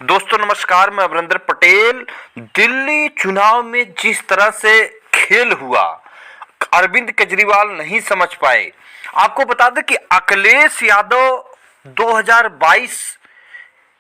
दोस्तों नमस्कार, मैं अमरिंदर पटेल। दिल्ली चुनाव में जिस तरह से खेल हुआ, अरविंद केजरीवाल नहीं समझ पाए। आपको बता दें कि अखिलेश यादव 2022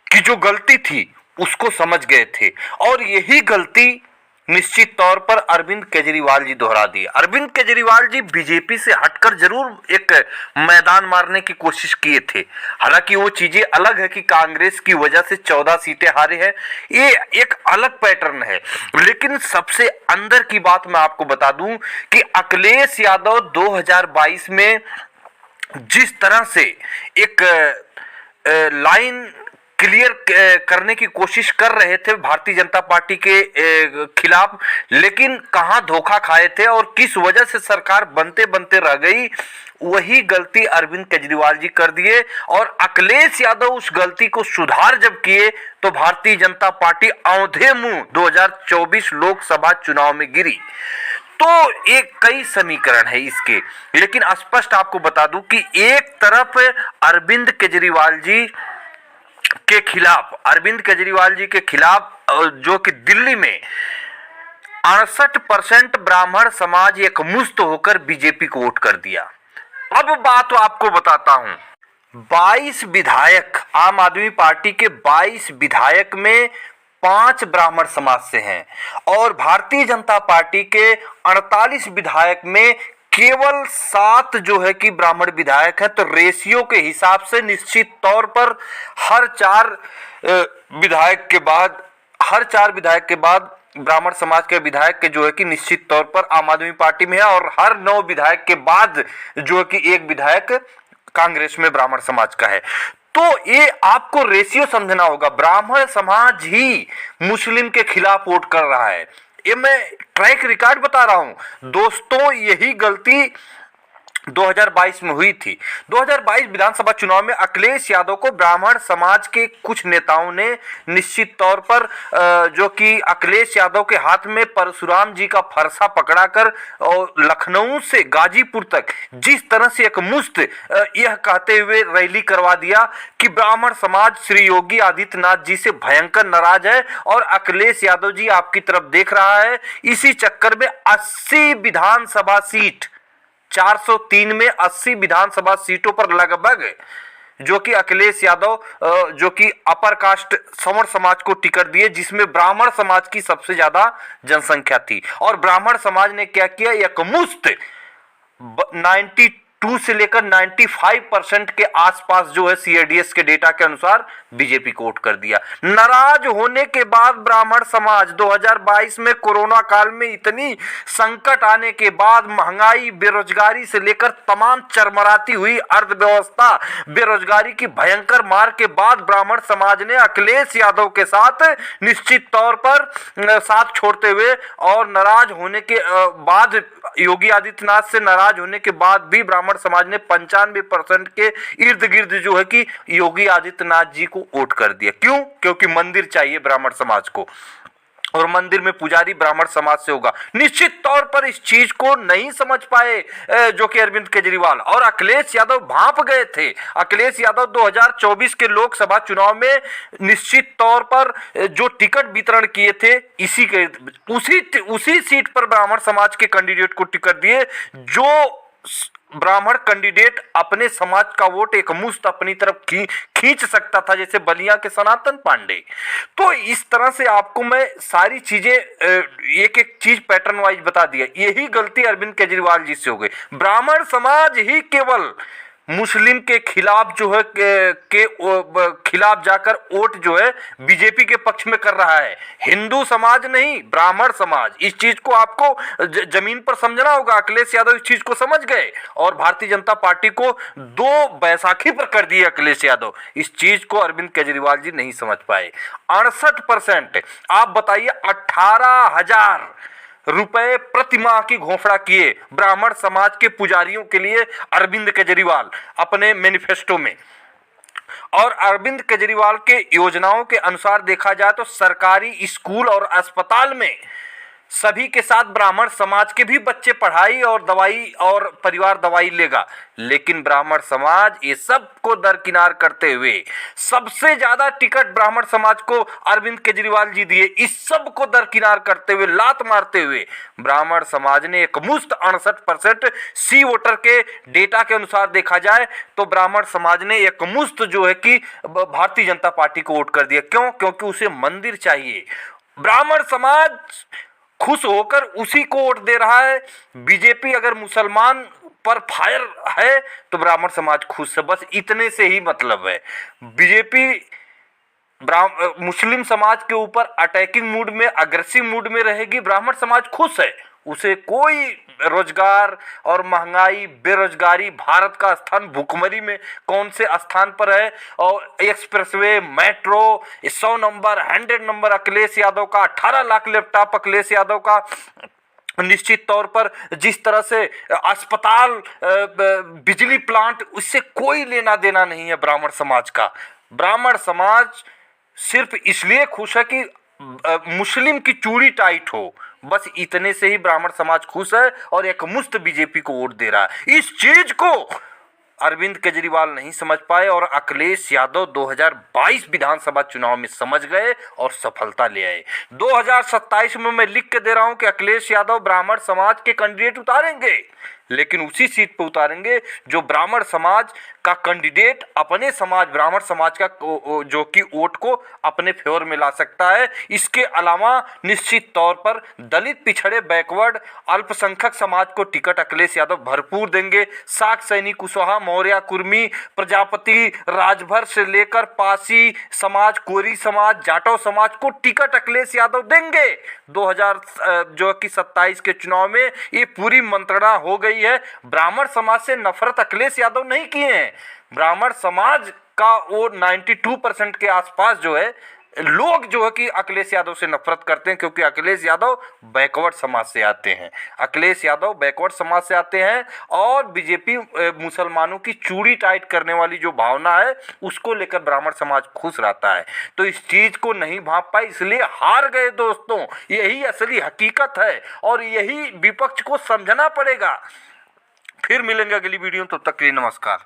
की जो गलती थी उसको समझ गए थे और यही गलती निश्चित तौर पर अरविंद केजरीवाल जी दोहरा दी। अरविंद केजरीवाल जी बीजेपी से हटकर जरूर एक मैदान मारने की कोशिश किए थे। हालांकि वो चीजें अलग है कि कांग्रेस की वजह से 14 सीटें हारे हैं, ये एक अलग पैटर्न है। लेकिन सबसे अंदर की बात मैं आपको बता दूं कि अखिलेश यादव 2022 में जिस तरह से एक लाइन क्लियर करने की कोशिश कर रहे थे भारतीय जनता पार्टी के खिलाफ, लेकिन कहां धोखा खाए थे और किस वजह से सरकार बनते बनते रह गई, वही गलती अरविंद केजरीवाल जी कर दिए। और अखिलेश यादव उस गलती को सुधार जब किए तो भारतीय जनता पार्टी औंधे मुंह 2024 लोकसभा चुनाव में गिरी। तो एक कई समीकरण है इसके, लेकिन स्पष्ट आपको बता दूं कि एक तरफ अरविंद केजरीवाल जी के खिलाफ जो कि दिल्ली में 68% ब्राह्मण समाज एक मुश्त होकर बीजेपी को वोट कर दिया। अब बात आपको बताता हूं, 22 विधायक, आम आदमी पार्टी के 22 विधायक में 5 ब्राह्मण समाज से हैं और भारतीय जनता पार्टी के 48 विधायक में केवल 7 जो है कि ब्राह्मण विधायक है। तो रेशियो के हिसाब से निश्चित तौर पर हर 4 विधायक के बाद ब्राह्मण समाज के विधायक के जो है कि निश्चित तौर पर आम आदमी पार्टी में है और हर 9 विधायक के बाद जो है कि एक विधायक कांग्रेस में ब्राह्मण समाज का है। तो ये आपको रेशियो समझना होगा। ब्राह्मण समाज ही मुस्लिम के खिलाफ वोट कर रहा है, ये मैं ट्रैक रिकॉर्ड बता रहा हूं दोस्तों। यही गलती 2022 में हुई थी। 2022 विधानसभा चुनाव में अखिलेश यादव को ब्राह्मण समाज के कुछ नेताओं ने निश्चित तौर पर जो कि अखिलेश यादव के हाथ में परशुराम जी का फरसा पकड़ाकर और लखनऊ से गाजीपुर तक जिस तरह से एक मुश्त यह कहते हुए रैली करवा दिया कि ब्राह्मण समाज श्री योगी आदित्यनाथ जी से भयंकर नाराज है और अखिलेश यादव जी आपकी तरफ देख रहा है। इसी चक्कर में 80 विधानसभा सीट, 403 में 80 विधानसभा सीटों पर लगभग जो कि अखिलेश यादव जो कि अपर कास्ट सवर्ण समाज को टिकट दिए, जिसमें ब्राह्मण समाज की सबसे ज्यादा जनसंख्या थी। और ब्राह्मण समाज ने क्या किया, एक मुश्त 92 से लेकर 95% के आसपास जो है सीएडीएस के डेटा के अनुसार बीजेपी को वोट कर दिया। नाराज होने के बाद ब्राह्मण समाज 2022 में कोरोना काल में इतनी संकट आने के बाद, महंगाई, बेरोजगारी से लेकर तमाम चरमराती हुई अर्थव्यवस्था, बेरोजगारी की भयंकर मार के बाद ब्राह्मण समाज ने अखिलेश यादव के साथ निश्चित तौर पर साथ छोड़ते हुए और नाराज होने के बाद, योगी आदित्यनाथ से नाराज होने के बाद भी ब्राह्मण समाज ने 95% के इर्द गिर्द जो है कि योगी आदित्यनाथ जी को वोट कर दिया। क्यों? क्योंकि मंदिर चाहिए ब्राह्मण समाज को और मंदिर में पुजारी ब्राह्मण समाज से होगा। निश्चित तौर पर इस चीज को नहीं समझ पाए जो कि अरविंद केजरीवाल और अखिलेश यादव भांप गए थे। अखिलेश यादव 2024 के लोकसभा चुनाव में निश्चित तौर पर जो टिकट वितरण किए थे, उसी सीट पर ब्राह्मण समाज के कैंडिडेट को टिकट दिए, जो ब्राह्मण कैंडिडेट अपने समाज का वोट एक मुश्त अपनी तरफ खींच सकता था, जैसे बलिया के सनातन पांडे। तो इस तरह से आपको मैं सारी चीजें एक एक चीज पैटर्न वाइज बता दिया। यही गलती अरविंद केजरीवाल जी से हो गई। ब्राह्मण समाज ही केवल मुस्लिम के खिलाफ जो है के खिलाफ जाकर वोट जो है बीजेपी के पक्ष में कर रहा है, हिंदू समाज नहीं, ब्राह्मण समाज। इस चीज को आपको जमीन पर समझना होगा। अखिलेश यादव इस चीज को समझ गए और भारतीय जनता पार्टी को 2 बैसाखी पर कर दिए अखिलेश यादव। इस चीज को अरविंद केजरीवाल जी नहीं समझ पाए। 68%, आप बताइए, 18,000 रुपए प्रति माह की घोषणा किए ब्राह्मण समाज के पुजारियों के लिए अरविंद केजरीवाल अपने मैनिफेस्टो में। और अरविंद केजरीवाल के योजनाओं के अनुसार देखा जाए तो सरकारी स्कूल और अस्पताल में सभी के साथ ब्राह्मण समाज के भी बच्चे पढ़ाई और दवाई और परिवार दवाई लेगा, लेकिन ब्राह्मण समाज ये सब को दरकिनार करते हुए सबसे ज्यादा टिकट ब्राह्मण समाज को अरविंद केजरीवाल जी दिए। इस सब को दरकिनार करते हुए, लात मारते हुए ब्राह्मण समाज ने एक मुश्त 68% सी वोटर के डेटा के अनुसार देखा जाए तो ब्राह्मण समाज ने एक मुश्त जो है कि भारतीय जनता पार्टी को वोट कर दिया। क्यों? क्योंकि उसे मंदिर चाहिए। ब्राह्मण समाज खुश होकर उसी को वोट दे रहा है। बीजेपी अगर मुसलमान पर फायर है तो ब्राह्मण समाज खुश है, बस इतने से ही मतलब है। बीजेपी मुस्लिम समाज के ऊपर अटैकिंग मूड में, अग्रेसिव मूड में रहेगी। ब्राह्मण समाज खुश है, उसे कोई रोजगार और महंगाई, बेरोजगारी, भारत का स्थान भूखमरी में कौन से स्थान पर है, और expressway, metro, 100 number, 100 number Akhilesh Yadav का, 18 लाख लैपटॉप अखिलेश यादव का, निश्चित तौर पर जिस तरह से अस्पताल, बिजली प्लांट, उससे कोई लेना देना नहीं है ब्राह्मण समाज का। ब्राह्मण समाज सिर्फ इसलिए खुश है कि मुस्लिम की चूड़ी टाइट हो, बस इतने से ही ब्राह्मण समाज खुश है और एक मुश्त बीजेपी को वोट दे रहा है। इस चीज को अरविंद केजरीवाल नहीं समझ पाए और अखिलेश यादव 2022 विधानसभा चुनाव में समझ गए और सफलता ले आए। 2027 में मैं लिख के दे रहा हूं कि अखिलेश यादव ब्राह्मण समाज के कैंडिडेट उतारेंगे, लेकिन उसी सीट पर उतारेंगे जो ब्राह्मण समाज का कैंडिडेट अपने समाज, ब्राह्मण समाज का जो कि वोट को अपने फेवर में ला सकता है। इसके अलावा निश्चित तौर पर दलित, पिछड़े, बैकवर्ड, अल्पसंख्यक समाज को टिकट अखिलेश यादव भरपूर देंगे। साक, सैनी, कुशवाहा, मौर्य, कुर्मी, प्रजापति, राजभर से लेकर पासी समाज, कोरी समाज, जाटव समाज को टिकट अखिलेश यादव देंगे। 2027 के चुनाव में ये पूरी मंत्रणा हो गई है। ब्राह्मण समाज से नफरत अखिलेश यादव नहीं किए हैं। ब्राह्मण समाज का वो 92% के आसपास जो है लोग जो है कि अखिलेश यादव से नफरत करते हैं, क्योंकि अखिलेश यादव बैकवर्ड समाज से आते हैं। अखिलेश यादव बैकवर्ड समाज से आते हैं और बीजेपी मुसलमानों की चूड़ी टाइट करने वाली जो भावना है उसको लेकर ब्राह्मण समाज खुश रहता है। तो इस चीज को नहीं भांप पाई, इसलिए हार गए दोस्तों। यही असली हकीकत है और यही विपक्ष को समझना पड़ेगा। फिर मिलेंगे अगली वीडियो, तब तक के लिए नमस्कार।